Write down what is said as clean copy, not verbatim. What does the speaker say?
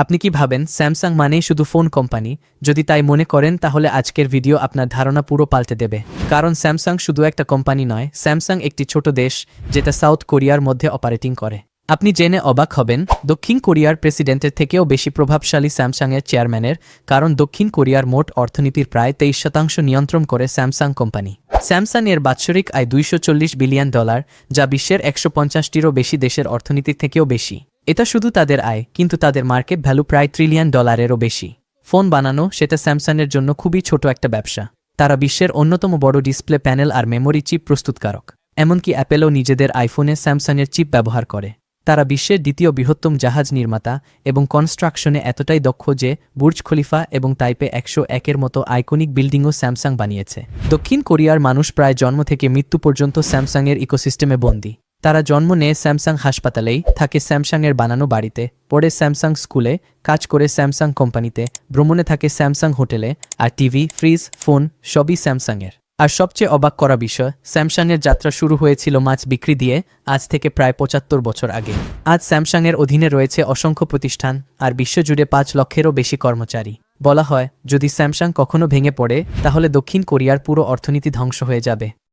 আপনি কি ভাবেন স্যামসাং মানেই শুধু ফোন কোম্পানি? যদি তাই মনে করেন তাহলে আজকের ভিডিও আপনার ধারণা পুরো পাল্টে দেবে। কারণ স্যামসাং শুধু একটা কোম্পানি নয়, স্যামসাং একটি ছোট দেশ যেটা সাউথ কোরিয়ার মধ্যে অপারেটিং করে। আপনি জেনে অবাক হবেন, দক্ষিণ কোরিয়ার প্রেসিডেন্টের থেকেও বেশি প্রভাবশালী স্যামসাংয়ের চেয়ারম্যানের, কারণ দক্ষিণ কোরিয়ার মোট অর্থনীতির প্রায় 23% নিয়ন্ত্রণ করে স্যামসাং কোম্পানি। স্যামসাং এর বাৎসরিক আয় $240 বিলিয়ন, যা বিশ্বের 150টিরও বেশি দেশের অর্থনীতির থেকেও বেশি। এটা শুধু তাদের আয়, কিন্তু তাদের মার্কেট ভ্যালু প্রায় $1 ট্রিলিয়নেরও বেশি। ফোন বানানো, সেটা স্যামসাংয়ের জন্য খুবই ছোট একটা ব্যবসা। তারা বিশ্বের অন্যতম বড় ডিসপ্লে প্যানেল আর মেমোরি চিপ প্রস্তুতকারক। এমনকি অ্যাপেলও নিজেদের আইফোনে স্যামসাংয়ের চিপ ব্যবহার করে। তারা বিশ্বের দ্বিতীয় বৃহত্তম জাহাজ নির্মাতা এবং কনস্ট্রাকশনে এতটাই দক্ষ যে বুর্জ খলিফা এবং তাইপে 101-এর মতো আইকনিক বিল্ডিংও স্যামসাং বানিয়েছে। দক্ষিণ কোরিয়ার মানুষ প্রায় জন্ম থেকে মৃত্যু পর্যন্ত স্যামসাংয়ের ইকোসিস্টেমে বন্দী। তারা জন্ম নেয় স্যামসাং হাসপাতালেই, থাকে স্যামসাংয়ের বানানো বাড়িতে, পড়ে স্যামসাং স্কুলে, কাজ করে স্যামসাং কোম্পানিতে, ভ্রমণে থাকে স্যামসাং হোটেলে, আর টিভি, ফ্রিজ, ফোন সবই স্যামসাংয়ের। আর সবচেয়ে অবাক করা বিষয়, স্যামসাংয়ের যাত্রা শুরু হয়েছিল মাছ বিক্রি দিয়ে, আজ থেকে প্রায় 75 বছর আগে। আজ স্যামসাংয়ের অধীনে রয়েছে অসংখ্য প্রতিষ্ঠান আর বিশ্বজুড়ে 5 লক্ষেরও বেশি কর্মচারী। বলা হয়, যদি স্যামসাং কখনো ভেঙে পড়ে তাহলে দক্ষিণ কোরিয়ার পুরো অর্থনীতি ধ্বংস হয়ে যাবে।